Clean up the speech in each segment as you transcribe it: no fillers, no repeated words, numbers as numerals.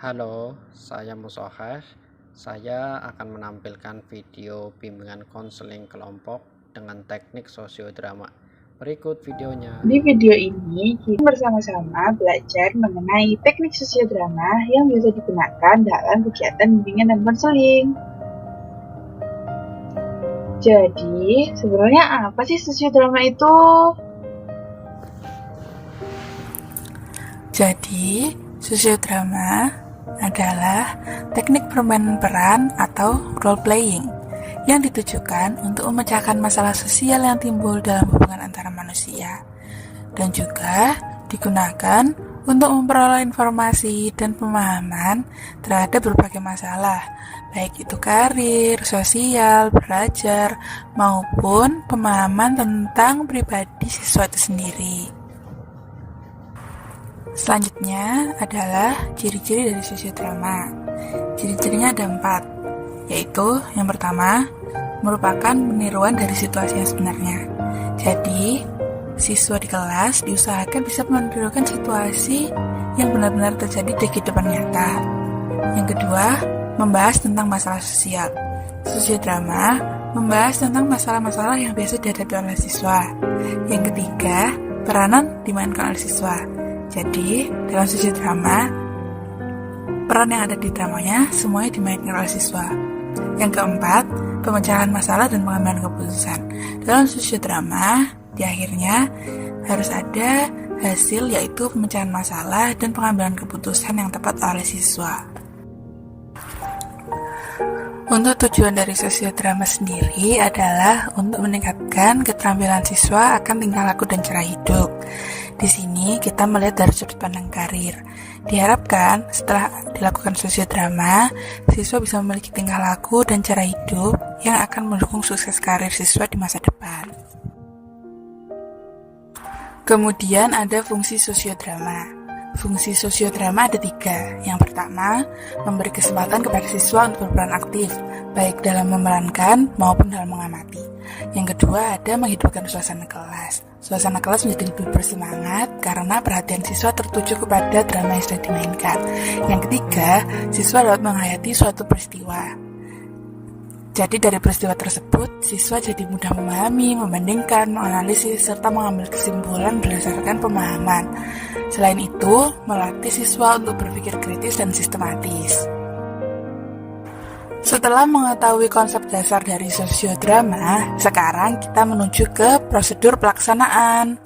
Halo, saya Musohar. Saya akan menampilkan video bimbingan konseling kelompok dengan teknik sosiodrama. Berikut videonya. Di video ini, kita bersama-sama belajar mengenai teknik sosiodrama yang bisa digunakan dalam kegiatan bimbingan dan konseling. Jadi, sebenarnya apa sih sosiodrama itu? Jadi, sosiodrama adalah teknik permainan peran atau role playing yang ditujukan untuk memecahkan masalah sosial yang timbul dalam hubungan antara manusia dan juga digunakan untuk memperoleh informasi dan pemahaman terhadap berbagai masalah, baik itu karir, sosial, belajar, maupun pemahaman tentang pribadi siswa itu sendiri. Selanjutnya adalah ciri-ciri dari sosiodrama. Ciri-cirinya ada 4, yaitu yang pertama, merupakan peniruan dari situasi yang sebenarnya. Jadi, siswa di kelas diusahakan bisa menirukan situasi yang benar-benar terjadi di kehidupan nyata. Yang kedua, membahas tentang masalah sosial. Sosiodrama membahas tentang masalah-masalah yang biasa dihadapi oleh siswa. Yang ketiga, peranan dimainkan oleh siswa. Jadi, dalam sosiodrama, peran yang ada di dramanya semuanya dimainkan oleh siswa. Yang keempat, pemecahan masalah dan pengambilan keputusan. Dalam sosiodrama, di akhirnya harus ada hasil, yaitu pemecahan masalah dan pengambilan keputusan yang tepat oleh siswa. Untuk tujuan dari sosiodrama sendiri adalah untuk meningkatkan keterampilan siswa akan tingkah laku dan cara hidup. Di sini kita melihat dari sudut pandang karir. Diharapkan setelah dilakukan sosiodrama, siswa bisa memiliki tingkah laku dan cara hidup yang akan mendukung sukses karir siswa di masa depan. Kemudian ada fungsi sosiodrama. Fungsi sosiodrama ada 3. Yang pertama, memberi kesempatan kepada siswa untuk berperan aktif, baik dalam memerankan maupun dalam mengamati. Yang kedua, ada menghidupkan suasana kelas. Suasana kelas menjadi lebih bersemangat karena perhatian siswa tertuju kepada drama yang sedang dimainkan. Yang ketiga, siswa dapat menghayati suatu peristiwa. Jadi dari peristiwa tersebut, siswa jadi mudah memahami, membandingkan, menganalisis, serta mengambil kesimpulan berdasarkan pemahaman. Selain itu, melatih siswa untuk berpikir kritis dan sistematis. Setelah mengetahui konsep dasar dari sosiodrama, sekarang kita menuju ke prosedur pelaksanaan.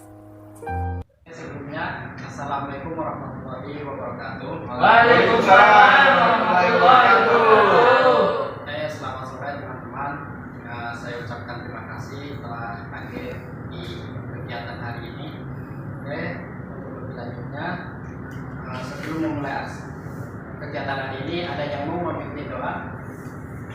Sebelumnya, Assalamualaikum warahmatullahi wabarakatuh. Waalaikumsalam warahmatullahi wabarakatuh. Selamat sore teman-teman. Saya ucapkan terima kasih telah hadir di kegiatan hari ini. Untuk lebih lanjutnya, sebelum memulai kegiatan hari ini, ada yang mau memimpin doa?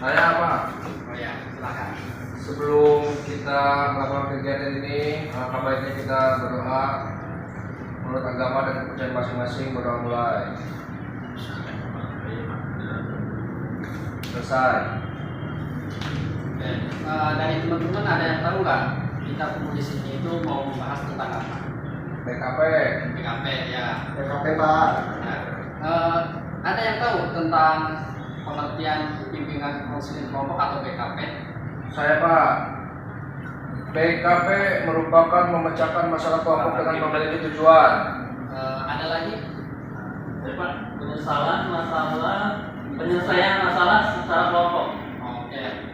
Saya apa? Oh ya, silakan. Sebelum kita melakukan kegiatan ini, alangkah baiknya kita berdoa menurut agama dan kepercayaan masing-masing. Berdoa mulai. Selesai. Dari teman-teman ada yang tahu nggak kita kumpul di sini itu mau membahas tentang apa? BKP. BKP ya. BKP Pak. Ada yang tahu tentang pengertian bimbingan konseling kelompok atau BKP? Saya Pak. BKP merupakan memecahkan masalah kelompok dengan memiliki tujuan. Ada lagi? Penyelesaian masalah secara kelompok. Oke.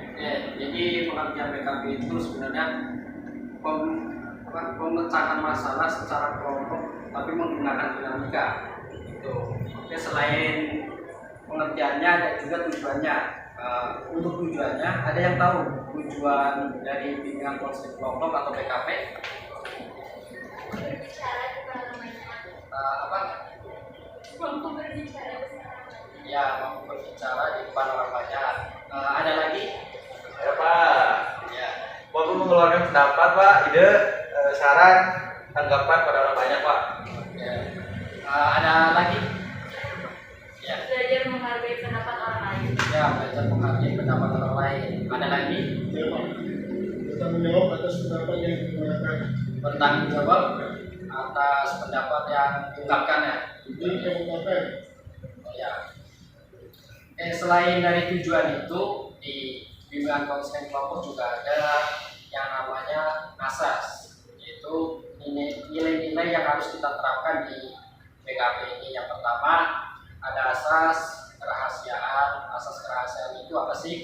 Jadi pengertian BKP itu sebenarnya pemecahan masalah secara kelompok tapi menggunakan dinamika. Itu. Oke, selain pengertiannya ada juga tujuannya. Untuk tujuannya, ada yang tahu tujuan dari bimbingan konseling kelompok atau BKP? Apa? Mampu berbicara Ya, mampu berbicara di depan orang banyak. Ada lagi? Ya Pak, Ya. mampu mengeluarkan pendapat Pak, ide, saran, tanggapan pada orang banyak Pak. Ya. Ada lagi? Ya. belajar menghargai pendapat orang lain. Ya, belajar menghargai pendapat orang lain. Ada lagi? Bertanggung jawab atas pendapat yang digunakan. Bertanggung jawab atas pendapat yang diungkapkan ya. Ini kabupaten. Oh ya. Selain dari tujuan itu, di bimbingan konseling kelompok juga ada yang namanya asas, yaitu nilai-nilai yang harus kita terapkan di BKP ini. Yang pertama ada asas kerahasiaan. Asas kerahasiaan itu apa sih?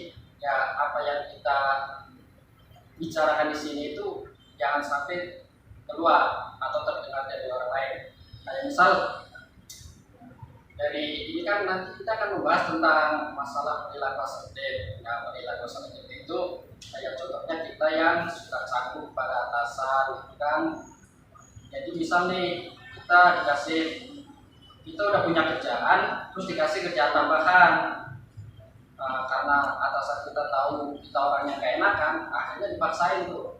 Ya, apa yang kita bicarakan di sini itu jangan sampai keluar atau terdengar dari orang lain. Kayak misal dari ini kan nanti kita akan membahas tentang masalah perilaku asertif. Nah, perilaku asertif itu kayak contohnya kita yang suka canggung pada atasan, gitu kan. Jadi misal nih kita udah punya kerjaan, terus dikasih kerjaan tambahan. Karena atasan kita tahu kita orangnya gak enakan, akhirnya dipaksain tuh.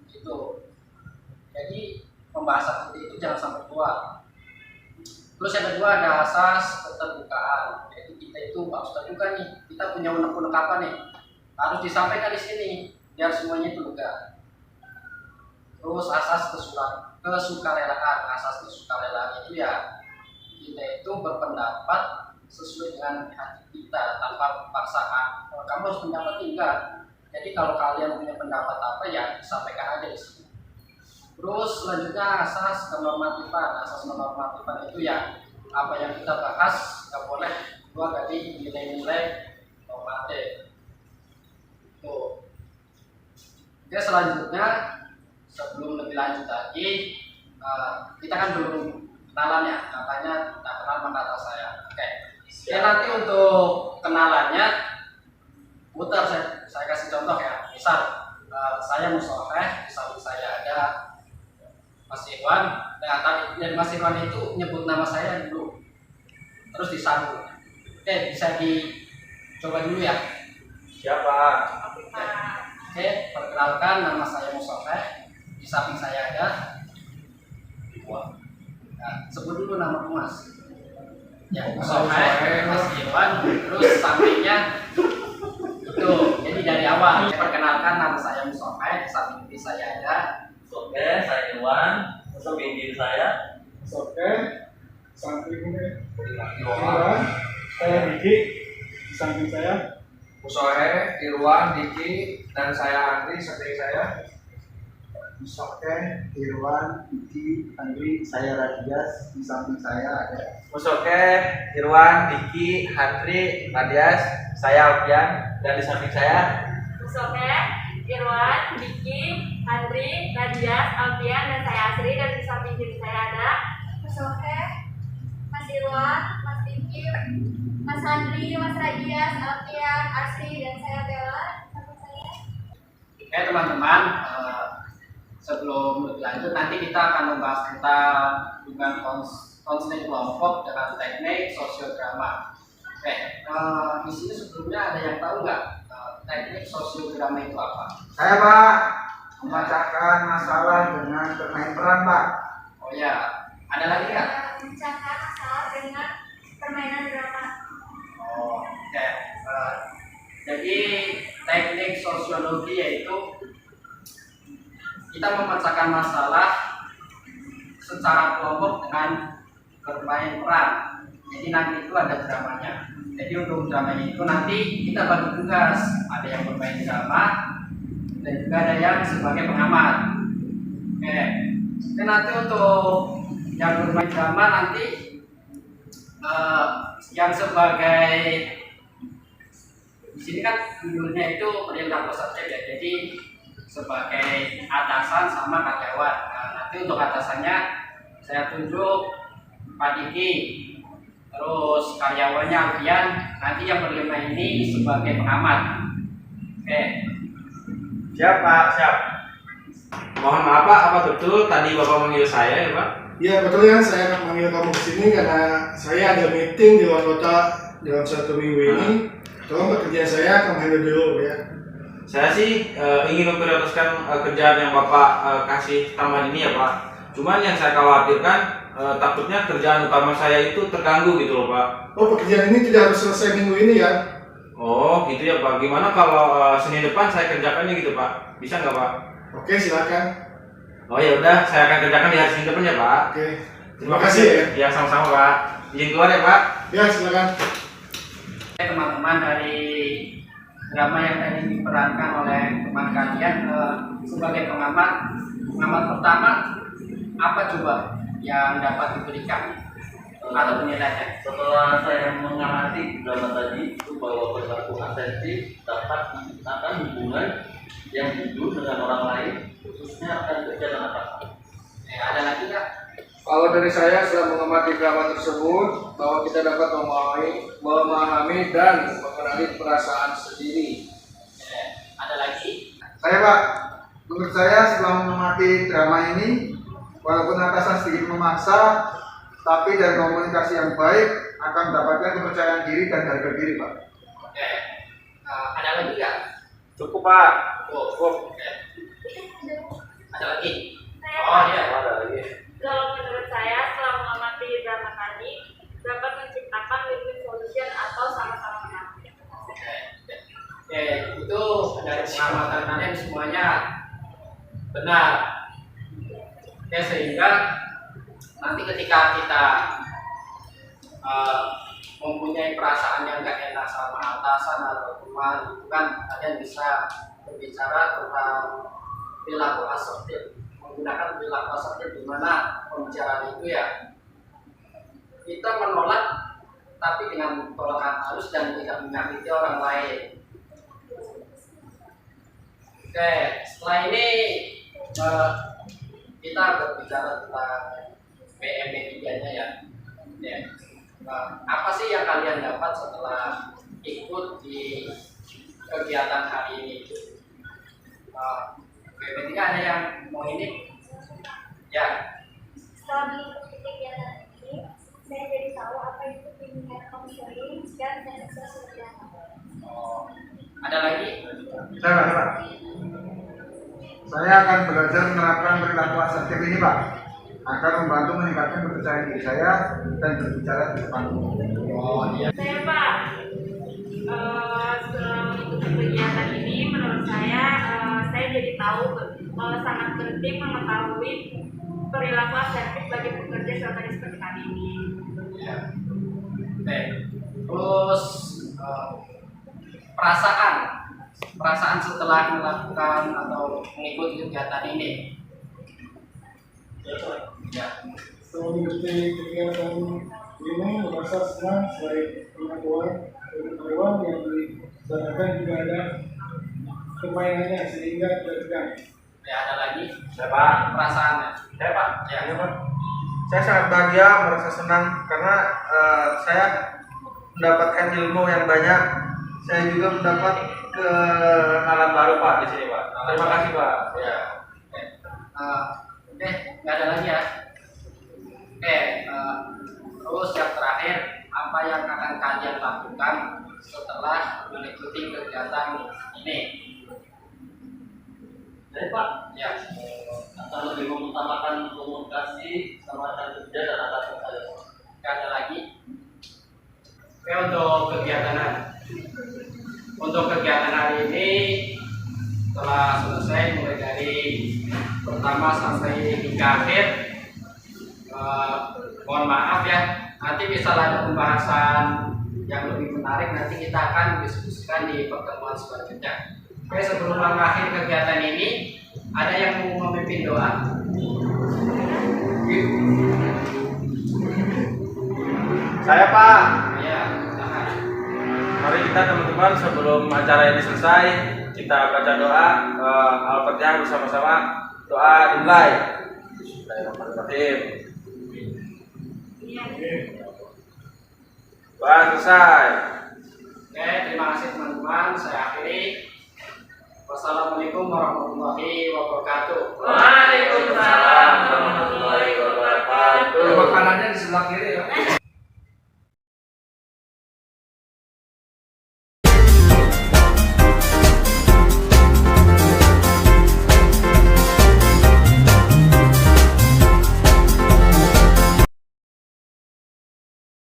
Gitu. Jadi pembahasan seperti itu jangan sampai keluar. Terus yang kedua ada asas keterbukaan. Jadi kita itu harus terbuka nih. Kita punya unek-unek apa nih? Harus disampaikan di sini biar semuanya itu lega. Terus asas kesukarelaan. Asas kesukarelaan itu ya kita itu berpendapat sesuai dengan hati kita tanpa paksaan. Kamu harus pendapat enggak. Jadi kalau kalian punya pendapat apa ya disampaikan aja di sini. Terus selanjutnya asas kenormatifan. Asas kenormatifan itu ya apa yang kita bahas nggak boleh keluar dari nilai-nilai normatif. Tuh. Oke, selanjutnya sebelum lebih lanjut lagi, kita kan belum kenalan ya, katanya tak kenal sama kata saya. Oke. Ya nanti untuk kenalannya muter saya kasih contoh ya. Misal saya Musoleh, di samping saya ada Mas Irwan. Nah, tadi dari Mas Irwan itu nyebut nama saya dulu, terus disambung. Oke, bisa dicoba dulu ya. Siapa? Oke, perkenalkan nama saya Musoleh. Di samping saya ada Irwan. Nah, sebut dulu nama Mas. Ya, Musoleh, Mas Irwan, terus sampingnya itu. Jadi dari awal perkenalkan nama saya Musoleh. Di samping diri saya ada Oke, saya Irwan. Samping diri saya. Oke, sampingnya Irwan, saya Diki, di samping saya. Musoleh, Irwan, Diki, dan saya Andri samping saya. Musoke, Irwan, Diki, Andri, saya Radias, di samping saya ada. Musoke, Irwan, Diki, Andri, Radias, saya Alfian, dan di samping saya Musoke, Irwan, Diki, Andri, Radias, Alfian, dan saya Asri. Dan di samping diri saya ada Musoke, Mas Irwan, Mas Diki, Mas Andri, Mas Radias, Alfian, Asri, dan saya Bella. Samping saya. Oke teman-teman, sebelum lebih lanjut nanti kita akan membahas tentang hubungan konseling kelompok dengan teknik sosiodrama. Oke, di sini sebelumnya ada yang tahu nggak teknik sosiodrama itu apa? Saya Pak, membacakan masalah dengan bermain peran Pak. Oh ya, ada lagi nggak? Membacakan masalah dengan permainan drama. Oh, oke. Jadi teknik sosiologi yaitu kita memecahkan masalah secara kelompok dengan bermain peran. Jadi nanti itu ada dramanya. Jadi untuk dramanya itu nanti kita bagi tugas. Ada yang bermain drama dan juga ada yang sebagai pengamat. Oke. Dan nanti untuk yang bermain drama nanti yang sebagai di sini kan judulnya itu perilaku asertif ya. Jadi sebagai atasan sama karyawan. Nah, nanti untuk atasannya saya tunjuk Pak Diki, terus karyawannya Alfian, nanti yang berlima ini sebagai pengamat. Oke. siap Pak, siap. Mohon maaf Pak, apa betul tadi Bapak manggil saya ya Pak? Iya betul ya, saya akan manggil kamu ke sini karena saya ada meeting di luar kota dalam 1 minggu ini. Tolong pekerjaan saya kamu handle dulu ya. Saya sih ingin memprioritaskan kerjaan yang Bapak kasih tambahan ini ya Pak. Cuman yang saya khawatirkan takutnya kerjaan utama saya itu terganggu gitu loh Pak. Oh, pekerjaan ini tidak harus selesai minggu ini ya? Oh gitu ya Pak. Gimana kalau Senin depan saya kerjakannya gitu Pak? Bisa nggak Pak? Oke, silakan. Oh ya udah, saya akan kerjakan di hari Senin depan ya Pak. Oke. Terima kasih ya. Ya sama-sama Pak. Izin keluar ya Pak. Ya, silakan. Teman-teman dari drama yang tadi diperankan oleh teman kalian, sebagai pengamat pertama, apa coba yang dapat diberikan atau penilaiannya? Setelah saya mengamati drama tadi itu bahwa perilaku asertif dapat menciptakan hubungan yang jujur dengan orang lain, khususnya akan kerja dan atasan. Ada lagi nggak? Kalau dari saya setelah mengamati drama tersebut, bahwa kita dapat memahami dan mengenali perasaan sendiri. Ada lagi? Saya Pak, menurut saya setelah mengamati drama ini, walaupun atasan sedikit memaksa, tapi dari komunikasi yang baik akan mendapatkan kepercayaan diri dan harga diri Pak. Oke. Ada lagi nggak? Cukup Pak. Cukup. Oke. Ada lagi? Saya Iya. Ada lagi. Kalau menurut saya, setelah mengamati drama tadi, dapat menciptakan win-win solution atau sama-sama menang. Oke, itu dari pengamatan kalian semuanya benar. Oke, sehingga nanti ketika kita mempunyai perasaan yang gak enak sama atasan atau teman, itu kan kalian bisa berbicara tentang perilaku asertif, menggunakan perilaku asertif di mana pembicaraan itu ya kita menolak tapi dengan tolakan halus dan tidak menyakiti orang lain. Oke, setelah ini kita berbicara tentang PMP3-nya ya. Apa sih yang kalian dapat setelah ikut di kegiatan hari ini? PMP3 ada yang mau ini? Ya. Setelah mengikuti kegiatan ini, saya jadi tahu apa itu bimbingan konseling dan teknik sosial drama. Ada lagi? Saya akan belajar menerapkan perilaku asertif ini Pak, agar membantu meningkatkan kepercayaan diri saya dan berbicara di depan umum. Saya Pak, setelah mengikuti kegiatan ini, menurut saya jadi tahu sangat penting mengetahui perilaku asertif bagi pekerja serta seperti kami ini. Ya. Oke. Terus perasaan setelah melakukan atau mengikuti kegiatan ini. Ya. Setelah mengikuti kegiatan ini merasa senang sebagai pengetahuan yang dilaksanakan juga ada permainannya sehingga tidak tegang. Ya, ada lagi? Saya Pak. Perasaannya? Saya Pak. Ya. Pak. Saya sangat bahagia, merasa senang karena saya mendapatkan ilmu yang banyak. Saya juga mendapat Kenalan baru Pak di sini Pak. Terima kasih Pak. Ya. Oke, nggak ada lagi ya. Oke, terus yang terakhir, apa yang akan kalian lakukan setelah mengikuti kegiatan ini? Jadi Pak, Ya. akan lebih mengutamakan komunikasi sama rekan kerja dan atasan saya. Nggak ada lagi. Oke, untuk kegiatan hari ini telah selesai mulai dari pertama sampai hingga akhir. Mohon maaf ya, nanti bisa ada pembahasan yang lebih menarik, nanti kita akan diskusikan di pertemuan selanjutnya. Oke, sebelum mengakhiri kegiatan ini, ada yang mau memimpin doa? Saya Pak. Ya, silakan. Mari kita teman-teman sebelum acara ini selesai kita baca doa Al-Fatihah bersama-sama. Doa dimulai. Bismillahirrahmanirrahim. Doa selesai. Oke, terima kasih teman-teman. Saya akhiri. Wassalamualaikum warahmatullahi wabarakatuh. Waalaikumsalam warahmatullahi wabarakatuh. Makanannya di sebelah kiri ya.